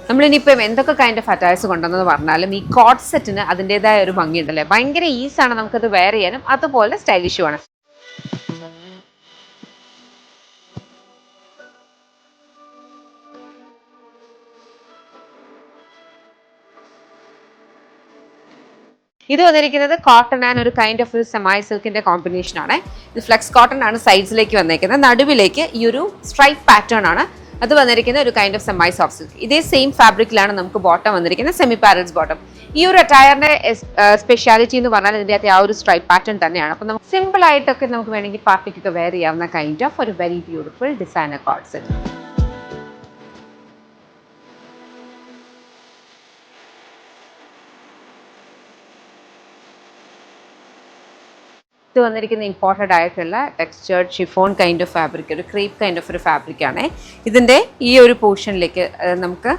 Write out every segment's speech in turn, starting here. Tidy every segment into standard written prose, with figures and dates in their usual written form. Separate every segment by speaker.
Speaker 1: നമ്മളിനിയിപ്പം എന്തൊക്കെ kind of attires കൊണ്ടുവന്നെന്ന് പറഞ്ഞാലും ഈ കോട്ട് സെറ്റിന് അതിൻ്റെതായ ഒരു ഭംഗിയുണ്ടല്ലേ, ഭയങ്കര ഈസാണ് നമുക്കത് വെയർ ചെയ്യാനും, അതുപോലെ സ്റ്റൈലിഷുമാണ്. ഇത് വന്നിരിക്കുന്നത് കോട്ടൺ ആൻഡ് ഒരു കൈൻഡ് ഓഫ് ഒരു സെമൈ സിൽക്കിന്റെ കോമ്പിനേഷൻ ആണ്. ഇത് ഫ്ലെക്സ് കോട്ടൺ ആണ് സൈഡ്സിലേക്ക് വന്നിരിക്കുന്നത്. നടുവിലേക്ക് ഈ ഒരു സ്ട്രൈപ്പ് പാറ്റേൺ ആണ് അത് വന്നിരിക്കുന്നത്, ഒരു കൈൻഡ് ഓഫ് സെമൈ സോഫ്റ്റ് സിൽക്ക്. ഇതേ സെയിം ഫാബ്രിക്കിലാണ് നമുക്ക് ബോട്ടം വന്നിരിക്കുന്നത്, സെമി പാരൽസ് ബോട്ടം. ഈ ഒരു അറ്റയറിന്റെ സ്പെഷ്യാലിറ്റി എന്ന് പറഞ്ഞാൽ ഇതിന്റെ അകത്ത് ആ ഒരു സ്ട്രൈപ്പ് പാറ്റേൺ തന്നെയാണ്. അപ്പം നമുക്ക് സിമ്പിൾ ആയിട്ടൊക്കെ നമുക്ക് വേണമെങ്കിൽ പാർട്ടിക്കൊക്കെ വെയർ ചെയ്യാവുന്ന കൈൻഡ് ഓഫ് ഒരു very beautiful designer coat set. ഇത് വന്നിരിക്കുന്ന ഇമ്പോർട്ടഡ് ആയിട്ടുള്ള textured chiffon kind of fabric, ഒരു ക്രീപ്പ് കൈൻഡ് ഓഫ് ഒരു ഫാബ്രിക് ആണ്. ഇതിൻ്റെ ഈ ഒരു പോർഷനിലേക്ക് നമുക്ക്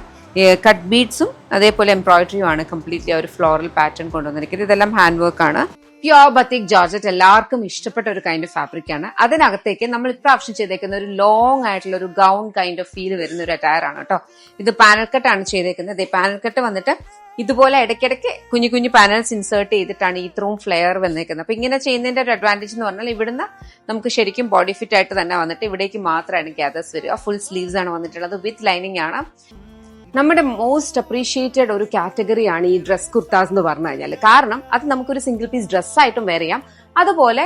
Speaker 1: കട്ട് ബീഡ്സും അതേപോലെ എംബ്രോയിഡറിയും ആണ് കംപ്ലീറ്റ്ലി ഒരു ഫ്ലോറൽ പാറ്റേൺ കൊണ്ടുവന്നിരിക്കുന്നത്. ഇതെല്ലാം ഹാൻഡ് വർക്ക് ആണ്. പ്യോർ ബത്തിക് ജോർജറ്റ് എല്ലാവർക്കും ഇഷ്ടപ്പെട്ട ഒരു കൈൻഡ് ഓഫ് ഫാബ്രിക് ആണ്. അതിനകത്തേക്ക് നമ്മൾ ഇപ്രാവശ്യം ചെയ്തേക്കുന്ന ഒരു ലോങ് ആയിട്ടുള്ള ഒരു ഗൗൺ കൈൻഡ് ഓഫ് ഫീൽ വരുന്ന ഒരു അറ്റയർ ആണ് കേട്ടോ. ഇത് പാനൽ കട്ടാണ് ചെയ്തേക്കുന്നത്. പാനൽ കട്ട് വന്നിട്ട് ഇതുപോലെ ഇടയ്ക്കിടയ്ക്ക് കുഞ്ഞു കുഞ്ഞു പാനൽസ് ഇൻസേർട്ട് ചെയ്തിട്ടാണ് ഇത്രയും ഫ്ലെയർ വന്നേക്കുന്നത്. അപ്പൊ ഇങ്ങനെ ചെയ്യുന്നതിന്റെ ഒരു അഡ്വാൻറ്റേജ് എന്ന് പറഞ്ഞാൽ ഇവിടുന്ന് നമുക്ക് ശരിക്കും ബോഡി ഫിറ്റ് ആയിട്ട് തന്നെ വന്നിട്ട് ഇവിടേക്ക് മാത്രമാണ് ഗ്യാദേഴ്സ് വരിക. ഫുൾ സ്ലീവ്സ് ആണ് വന്നിട്ടുള്ളത്, വിത്ത് ലൈനിങ് ആണ്. നമ്മുടെ മോസ്റ്റ് അപ്രീഷിയേറ്റഡ് ഒരു കാറ്റഗറിയാണ് ഈ ഡ്രസ് കുർത്താസ് എന്ന് പറഞ്ഞു കഴിഞ്ഞാൽ. കാരണം അത് നമുക്കൊരു സിംഗിൾ പീസ് ഡ്രസ്സായിട്ടും വെയർ ചെയ്യാം, അതുപോലെ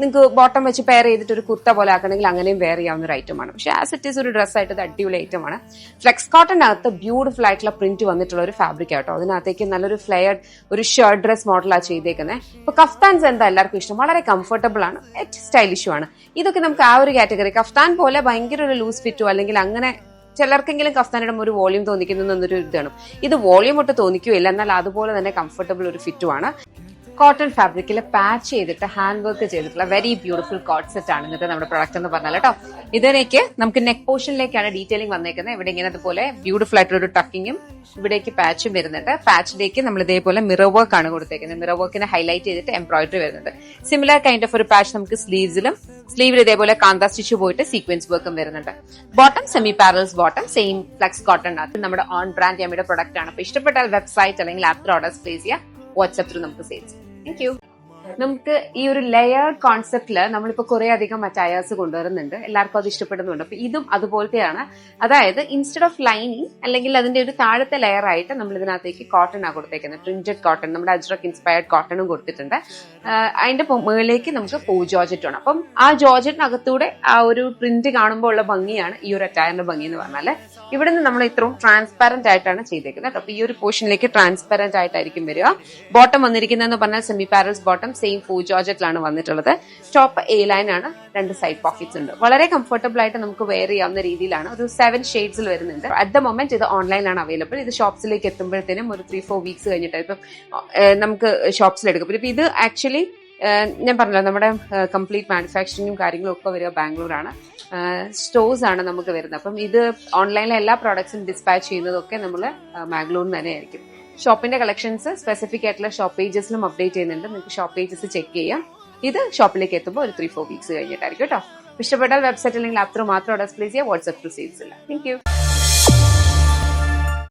Speaker 1: നിങ്ങൾക്ക് ബോട്ടം വെച്ച് പെയർ ചെയ്തിട്ട് ഒരു കുർത്ത പോലെ ആക്കണമെങ്കിൽ അങ്ങനെയും വെയർ ചെയ്യാവുന്ന ഒരു ഐറ്റമാണ്. പക്ഷെ ആസ് ഇറ്റ് ഈസ് ഒരു ഡ്രസ്സായിട്ട് ഇത് അടിപൊളി ഐറ്റമാണ്. ഫ്ലെക്സ് കോട്ടനകത്ത് ബ്യൂട്ടിഫുൾ ആയിട്ടുള്ള പ്രിന്റ് വന്നിട്ടുള്ള ഒരു ഫാബ്രിക് ആട്ടോ. അതിനകത്തേക്ക് നല്ലൊരു ഫ്ലെയർഡ് ഒരു ഷർട്ട് ഡ്രസ് മോഡലാണ് ചെയ്തേക്കുന്നത്. ഇപ്പൊ കഫ്താൻസ് എന്താ എല്ലാവർക്കും ഇഷ്ടം, വളരെ കംഫർട്ടബിൾ ആണ്, ഏറ്റവും സ്റ്റൈലിഷും ആണ്. ഇതൊക്കെ നമുക്ക് ആ ഒരു കാറ്റഗറി, കഫ്താൻ പോലെ ഭയങ്കര ഒരു ലൂസ് ഫിറ്റോ അല്ലെങ്കിൽ അങ്ങനെ ചിലർക്കെങ്കിലും കഫ്താനിടും ഒരു വോളിയം തോന്നിക്കുന്നു എന്നൊരു ഇതാണ്. ഇത് വോളിയം ഒട്ട് തോന്നിക്കുകയില്ല, എന്നാൽ അതുപോലെ തന്നെ കംഫർട്ടബിൾ ഒരു ഫിറ്റുമാണ്. കോട്ടൺ ഫാബ്രിക്കിൽ പാച്ച് ചെയ്തിട്ട് ഹാൻഡ് വർക്ക് ചെയ്തിട്ടുള്ള വെരി ബ്യൂട്ടിഫുൾ കോട്ട് സെറ്റ് ആണ് ഇന്നത്തെ നമ്മുടെ പ്രൊഡക്റ്റ് എന്ന് പറഞ്ഞാൽ കേട്ടോ. ഇതിലേക്ക് നമുക്ക് നെക്ക് പോർഷനിലേക്കാണ് ഡീറ്റെയിലിംഗ് വന്നേക്കുന്നത്. ഇവിടെ ഇങ്ങനെ അതുപോലെ ബ്യൂട്ടിഫുൾ ആയിട്ടുള്ള ഒരു ടക്കിങ്ങും ഇവിടേക്ക് പാച്ചും വരുന്നുണ്ട്. പാച്ചിലേക്ക് നമ്മൾ ഇതേപോലെ മിറർ വർക്ക് ആണ് കൊടുത്തേക്കുന്നത്. മിറർ വർക്കിനെ ഹൈലൈറ്റ് ചെയ്തിട്ട് എംബ്രോയിഡറി വരുന്നുണ്ട്. സിമിലർ കൈൻഡ് ഓഫ് ഒരു പാച്ച് നമുക്ക് സ്ലീവിൽ ഇതേപോലെ കാന്ത സ്റ്റിച്ച് പോയിട്ട് സീക്വൻസ് വർക്കും വരുന്നുണ്ട്. Bottom semi പാരൽസ് bottom, same flex cotton. അത് നമ്മുടെ ഓൺ ബ്രാൻഡ് യമ്മിയുടെ പ്രൊഡക്റ്റ് ആണ്. അപ്പൊ ഇഷ്ടപ്പെട്ടാൽ വെബ്സൈറ്റ് അല്ലെങ്കിൽ ആപ്പ് ഓർഡേഴ്സ് പ്ലേസ് ചെയ്യുക, വാട്സ്ആപ്പ് ത്രൂ നമുക്ക് സെയിൽസ്. Thank you. നമുക്ക് ഈ ഒരു ലെയർഡ് കോൺസെപ്റ്റില് നമ്മളിപ്പോ കുറെ അധികം അറ്റയേഴ്സ് കൊണ്ടുവരുന്നുണ്ട്, എല്ലാവർക്കും അത് ഇഷ്ടപ്പെടുന്നുണ്ട്. അപ്പൊ ഇതും അതുപോലത്തെയാണ്. അതായത് ഇൻസ്റ്റെഡ് ഓഫ് ലൈനിങ് അല്ലെങ്കിൽ അതിന്റെ ഒരു താഴത്തെ ലെയർ ആയിട്ട് നമ്മൾ ഇതിനകത്തേക്ക് കോട്ടൺ ആണ് കൊടുത്തേക്കുന്നത്. പ്രിന്റഡ് കോട്ടൺ, നമ്മുടെ അജ്രക് ഇൻസ്പയർഡ് കോട്ടണും കൊടുത്തിട്ടുണ്ട്. അതിന്റെ മുകളിലേക്ക് നമുക്ക് പൂ ജോർജറ്റ് ആണ്. അപ്പം ആ ജോർജറ്റിനകത്തൂടെ ആ ഒരു പ്രിന്റ് കാണുമ്പോൾ ഉള്ള ഭംഗിയാണ് ഈ ഒരു അറ്റയറിന്റെ ഭംഗി എന്ന് പറഞ്ഞാല്. ഇവിടെ നിന്ന് നമ്മൾ ഇത്രയും ട്രാൻസ്പാരന്റ് ആയിട്ടാണ് ചെയ്തേക്കുന്നത്. അപ്പൊ ഈ ഒരു പോർഷനിലേക്ക് ട്രാൻസ്പാരന്റ് ആയിട്ടായിരിക്കും വരിക. ബോട്ടം വന്നിരിക്കുന്നതെന്ന് പറഞ്ഞാൽ സെമി പാരൽസ് ബോട്ടം, സെയിം ഫൂ ജോർജറ്റിലാണ് വന്നിട്ടുള്ളത്. ടോപ്പ് എ ലൈൻ ആണ്, 2 സൈഡ് പോക്കറ്റ്സ് ഉണ്ട്. വളരെ കംഫർട്ടബിൾ ആയിട്ട് നമുക്ക് വെയർ ചെയ്യാവുന്ന രീതിയിലാണ്. ഒരു 7 ഷെയ്ഡ്സിൽ വരുന്നുണ്ട്. അറ്റ് ദ മൊമെന്റ് ഇത് ഓൺലൈനിലാണ് അവൈലബിൾ. ഇത് ഷോപ്സിലേക്ക് എത്തുമ്പോഴത്തേനും ഒരു 3-4 വീക്സ് കഴിഞ്ഞിട്ട് ഇപ്പം നമുക്ക് ഷോപ്സിൽ എടുക്കും. ഇപ്പൊ ഇത് ആക്ച്വലി ഞാൻ പറഞ്ഞല്ലോ, നമ്മുടെ കംപ്ലീറ്റ് മാനുഫാക്ചറിങ്ങും കാര്യങ്ങളും ഒക്കെ വരിക ബാംഗ്ലൂരാണ്. സ്റ്റോഴ്സ് ആണ് നമുക്ക് വരുന്നത്. അപ്പം ഇത് ഓൺലൈനിലെ എല്ലാ പ്രോഡക്ട്സും ഡിസ്പാച്ച് ചെയ്യുന്നതൊക്കെ നമ്മൾ മാംഗ്ലൂരിൽ തന്നെ ആയിരിക്കും. ഷോപ്പിന്റെ കളക്ഷൻസ് സ്പെസിഫിക് ആയിട്ടുള്ള ഷോപ്പ് പേജസിലും അപ്ഡേറ്റ് ചെയ്യുന്നുണ്ട്. നിങ്ങൾക്ക് ഷോപ്പ് പേജസ് ചെക്ക് ചെയ്യാം. ഇത് ഷോപ്പിലേക്ക് എത്തുമ്പോൾ ഒരു 3-4 വീക്സ് കഴിഞ്ഞിട്ടായിരിക്കും കേട്ടോ. ഇഷ്ടപ്പെട്ടാൽ വെബ്സൈറ്റ് അല്ലെങ്കിൽ ആപ്പ് ത്രൂ മാത്രം ഓർഡർ പ്ലേസ് ചെയ്യുക, വാട്സ്ആപ്പ് ത്രൂ സെയിൽസ് ഇല്ല. Thank you.